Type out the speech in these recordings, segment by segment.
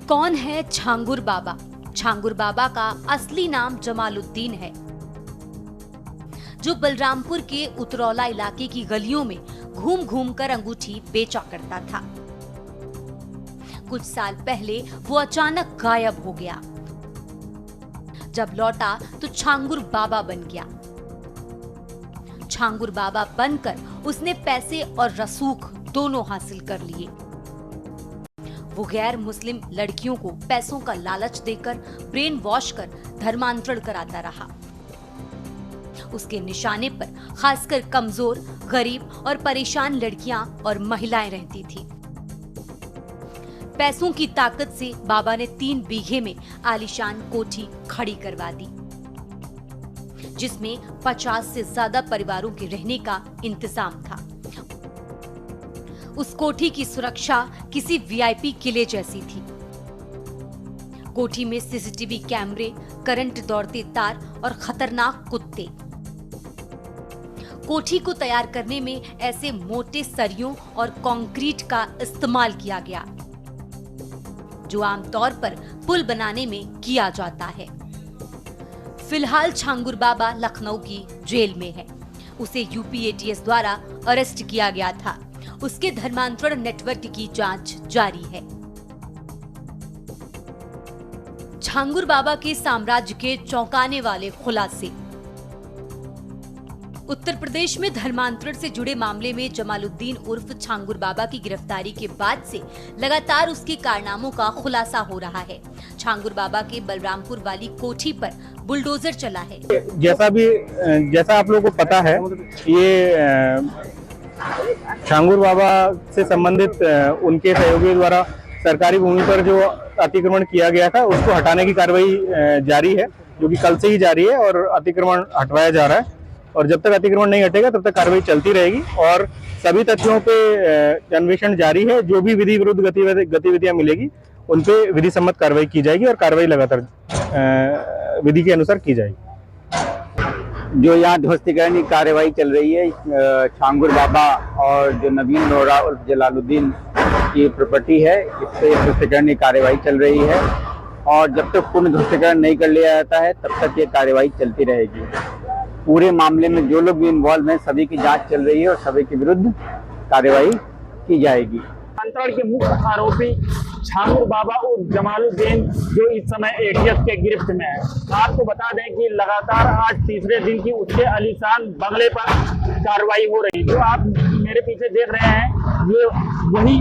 कौन है छांगुर बाबा? छांगुर बाबा का असली नाम जमालुद्दीन है, जो बलरामपुर के उतरौला इलाके की गलियों में घूम घूम कर अंगूठी बेचा करता था। कुछ साल पहले वो अचानक गायब हो गया। जब लौटा तो छांगुर बाबा बन गया। छांगुर बाबा बनकर उसने पैसे और रसूख दोनों हासिल कर लिए। वो गैर मुस्लिम लड़कियों को पैसों का लालच देकर ब्रेन वॉश कर धर्मांतरण कराता रहा। उसके निशाने पर खासकर कमजोर, गरीब और परेशान लड़कियां और महिलाएं रहती थी। पैसों की ताकत से बाबा ने 3 बीघे में आलीशान कोठी खड़ी करवा दी, जिसमें 50 से ज्यादा परिवारों के रहने का इंतजाम था। उस कोठी की सुरक्षा किसी वीआईपी किले जैसी थी। कोठी में सीसीटीवी कैमरे, करंट दौड़ते तार और खतरनाक कुत्ते। कोठी को तैयार करने में ऐसे मोटे सरियों और कंक्रीट का इस्तेमाल किया गया, जो आमतौर पर पुल बनाने में किया जाता है। फिलहाल छांगुर बाबा लखनऊ की जेल में है। उसे यूपी एटीएस द्वारा अरेस्ट किया गया था। उसके धर्मांतरण नेटवर्क की जांच जारी है। छांगुर बाबा के साम्राज्य के चौंकाने वाले खुलासे। उत्तर प्रदेश में धर्मांतरण से जुड़े मामले में जमालुद्दीन उर्फ छांगुर बाबा की गिरफ्तारी के बाद से लगातार उसके कारनामों का खुलासा हो रहा है। छांगुर बाबा के बलरामपुर वाली कोठी पर बुलडोजर चला है। जैसा आप लोगों को पता है, ये छांगुर बाबा से संबंधित उनके सहयोगियों द्वारा सरकारी भूमि पर जो अतिक्रमण किया गया था, उसको हटाने की कार्रवाई जारी है, जो कि कल से ही जारी है और अतिक्रमण हटवाया जा रहा है। और जब तक अतिक्रमण नहीं हटेगा तब तक कार्रवाई चलती रहेगी और सभी तथ्यों पे अन्वेषण जारी है। जो भी विधि विरुद्ध गतिविधियां मिलेगी उन पे विधि सम्मत कार्रवाई की जाएगी और कार्रवाई लगातार विधि के अनुसार की जाएगी। जो यहाँ ध्वस्तीकरण की कार्रवाई चल रही है, छांगुर बाबा और जो नवीन नोरा उर्फ जलालुद्दीन की प्रॉपर्टी है, इस पे ध्वस्तीकरण की कार्रवाई चल रही है और जब तक पूर्ण ध्वस्तीकरण नहीं कर लिया जाता है तब तक ये कार्रवाई चलती रहेगी। पूरे मामले में जो लोग भी इन्वॉल्व हैं, सभी की जांच चल रही है और सभी के विरुद्ध कार्रवाई की जाएगी। धर्मांतरण के मुख्य आरोपी छांगुर बाबा और जमालुद्दीन जो इस समय एटीएस के गिरफ्त में है। आपको बता दें कि लगातार आज तीसरे दिन की उसके आलीशान बंगले पर कार्रवाई हो रही। जो आप मेरे पीछे देख रहे हैं, ये वही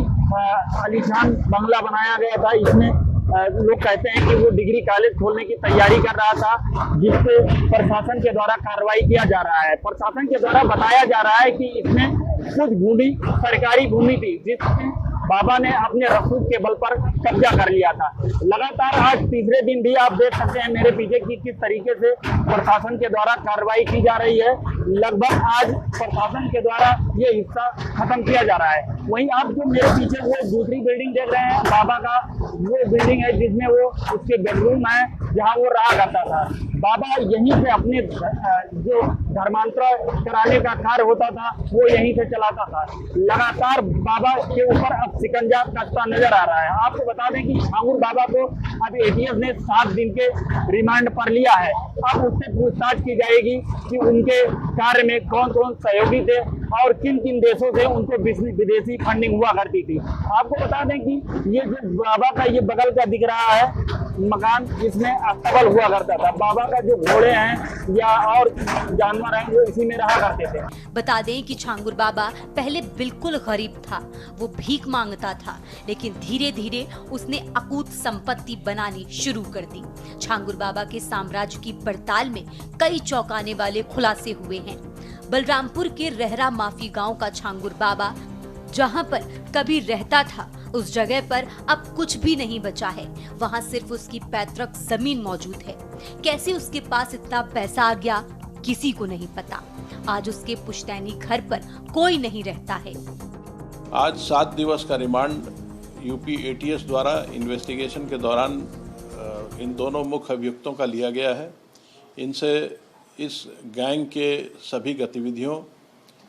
आलीशान बंगला बनाया गया था। इसमें लोग कहते हैं कि वो डिग्री कॉलेज खोलने की तैयारी कर रहा था, जिसपे प्रशासन के द्वारा कार्रवाई किया जा रहा है। प्रशासन के द्वारा बताया जा रहा है कि इसमें कुछ भूमि सरकारी भूमि थी, जिसमें बाबा ने अपने रसूख के बल पर कब्जा कर लिया था। लगातार आज तीसरे दिन भी आप देख सकते हैं मेरे पीछे कि किस तरीके से प्रशासन के द्वारा कार्रवाई की जा रही है। लगभग आज प्रशासन के द्वारा ये हिस्सा खत्म किया जा रहा है। वहीं आप जो मेरे पीछे वो दूसरी बिल्डिंग देख रहे हैं, बाबा का वो बिल्डिंग है जिसमें वो उसके बेडरूम है, जहाँ वो रहा करता था। बाबा यहीं से अपने जो धर्मांतरण कराने का कार्य होता था वो यहीं से चलाता था। लगातार बाबा के ऊपर अब शिकंजा कसता नजर आ रहा है। आपको बता दें कि छांगुर बाबा को अब एटीएस ने 7 दिन के रिमांड पर लिया है। अब उससे पूछताछ की जाएगी कि उनके कार्य में कौन कौन सहयोगी थे और किन किन देशों से उनसे विदेशी फंडिंग हुआ करती थी। आपको बता दें कि ये जो बाबा का ये बगल का दिख रहा है मकान, इसमें अस्तबल हुआ करता था। बाबा का जो घोड़े हैं या और जानवर हैं वो इसी में रहा करते थे। बता दें कि छांगुर बाबा पहले बिल्कुल गरीब था। वो भीख मांगता था, लेकिन धीरे धीरे उसने अकूत संपत्ति बनानी शुरू कर दी। छांगुर बाबा के साम्राज्य की पड़ताल में कई चौंकाने वाले खुलासे हुए हैं। बलरामपुर के रहरा माफी गांव का छांगुर बाबा जहां पर कभी रहता था, उस जगह पर अब कुछ भी नहीं बचा है। वहां सिर्फ उसकी पैतृक जमीन मौजूद है। कैसे उसके पास इतना पैसा आ गया, किसी को नहीं पता। आज उसके पुश्तैनी घर पर कोई नहीं रहता है। आज 7 दिवस का रिमांड यूपी एटीएस द्वारा इन्वेस्टिगेशन के दौरान इन दोनों मुख्य अभियुक्तों का लिया गया है। इनसे इस गैंग के सभी गतिविधियों,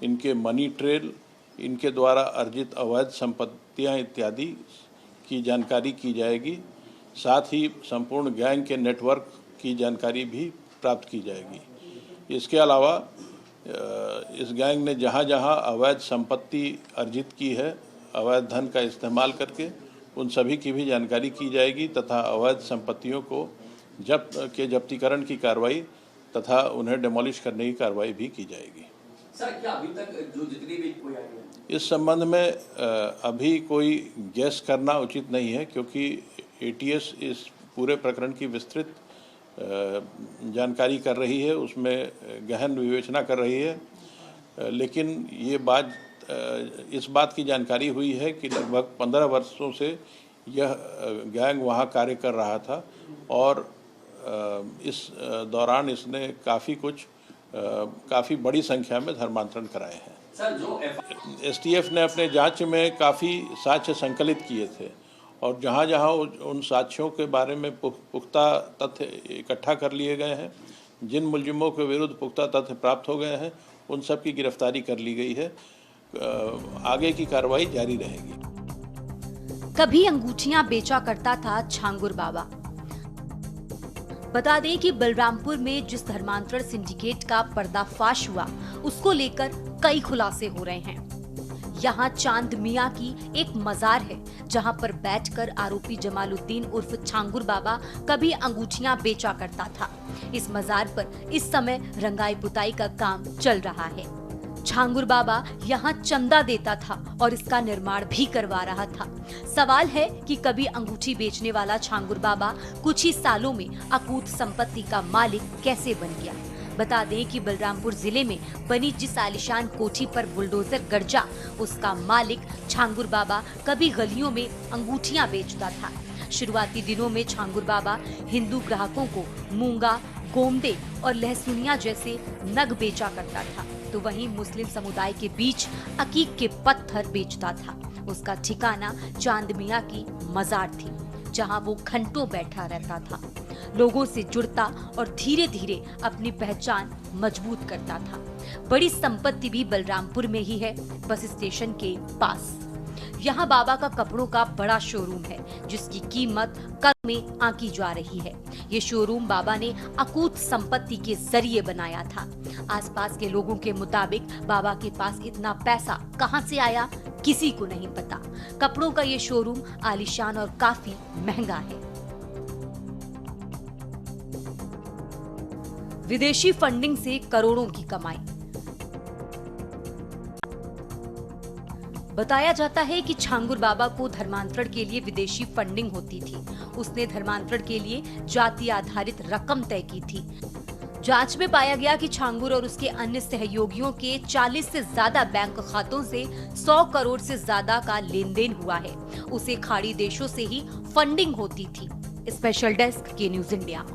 इनके मनी ट्रेल, इनके द्वारा अर्जित अवैध संपत्तियां इत्यादि की जानकारी की जाएगी साथ ही संपूर्ण गैंग के नेटवर्क की जानकारी भी प्राप्त की जाएगी। इसके अलावा इस गैंग ने जहां जहां अवैध संपत्ति अर्जित की है, अवैध धन का इस्तेमाल करके, उन सभी की भी जानकारी की जाएगी तथा अवैध संपत्तियों को जब्तीकरण की कार्रवाई तथा उन्हें डिमोलिश करने की कार्रवाई भी की जाएगी। सर, क्या अभी तक जो जितनी भी कोई आइडिया इस संबंध में अभी कोई गैस करना उचित नहीं है, क्योंकि एटीएस इस पूरे प्रकरण की विस्तृत जानकारी कर रही है, उसमें गहन विवेचना कर रही है। लेकिन ये बात इस बात की जानकारी हुई है कि लगभग 15 वर्षों से यह गैंग वहाँ कार्य कर रहा था और इस दौरान इसने काफ़ी बड़ी संख्या में धर्मांतरण कराए हैं। सर, जो एसटीएफ ने अपने जांच में काफ़ी साक्ष्य संकलित किए थे और जहां जहां उन साक्ष्यों के बारे में पुख्ता तथ्य इकट्ठा कर लिए गए हैं, जिन मुलजिमों के विरुद्ध पुख्ता तथ्य प्राप्त हो गए हैं, उन सब की गिरफ्तारी कर ली गई है। आगे की कार्रवाई जारी रहेगी। कभी अंगूठियां बेचा करता था छांगुर बाबा। बता दें कि बलरामपुर में जिस धर्मांतरण सिंडिकेट का पर्दाफाश हुआ, उसको लेकर कई खुलासे हो रहे हैं। यहाँ चांद मियाँ की एक मजार है, जहाँ पर बैठकर आरोपी जमालुद्दीन उर्फ छांगुर बाबा कभी अंगूठियां बेचा करता था। इस मजार पर इस समय रंगाई पुताई का काम चल रहा है। छांगुर बाबा यहाँ चंदा देता था और इसका निर्माण भी करवा रहा था। सवाल है कि कभी अंगूठी बेचने वाला छांगुर बाबा कुछ ही सालों में अकूत संपत्ति का मालिक कैसे बन गया। बता दें कि बलरामपुर जिले में बनी जिस आलिशान कोठी पर बुलडोजर गरजा, उसका मालिक छांगुर बाबा कभी गलियों में अंगूठियां बेचता था। शुरुआती दिनों में छांगुर बाबा हिंदू ग्राहकों को मूंगा, गोमदे और लहसुनिया जैसे नग बेचा करता था, तो वहीं मुस्लिम समुदाय के बीच अकीक के पत्थर बेचता था। उसका ठिकाना चांद मियाँ की मजार थी, जहां वो घंटों बैठा रहता था, लोगों से जुड़ता और धीरे धीरे अपनी पहचान मजबूत करता था। बड़ी संपत्ति भी बलरामपुर में ही है, बस स्टेशन के पास। यहाँ बाबा का कपड़ों का बड़ा शोरूम है, जिसकी कीमत करोड़ में आंकी जा रही है। ये शोरूम बाबा ने अकूत संपत्ति के जरिए बनाया था। आसपास के लोगों के मुताबिक बाबा के पास इतना पैसा कहां से आया, किसी को नहीं पता। कपड़ों का ये शोरूम आलीशान और काफी महंगा है। विदेशी फंडिंग से करोड़ों की कमाई। बताया जाता है कि छांगुर बाबा को धर्मांतरण के लिए विदेशी फंडिंग होती थी। उसने धर्मांतरण के लिए जाति आधारित रकम तय की थी। जांच में पाया गया कि छांगुर और उसके अन्य सहयोगियों के 40 से ज्यादा बैंक खातों से 100 करोड़ से ज्यादा का लेन देन हुआ है। उसे खाड़ी देशों से ही फंडिंग होती थी। स्पेशल डेस्क के न्यूज़ इंडिया।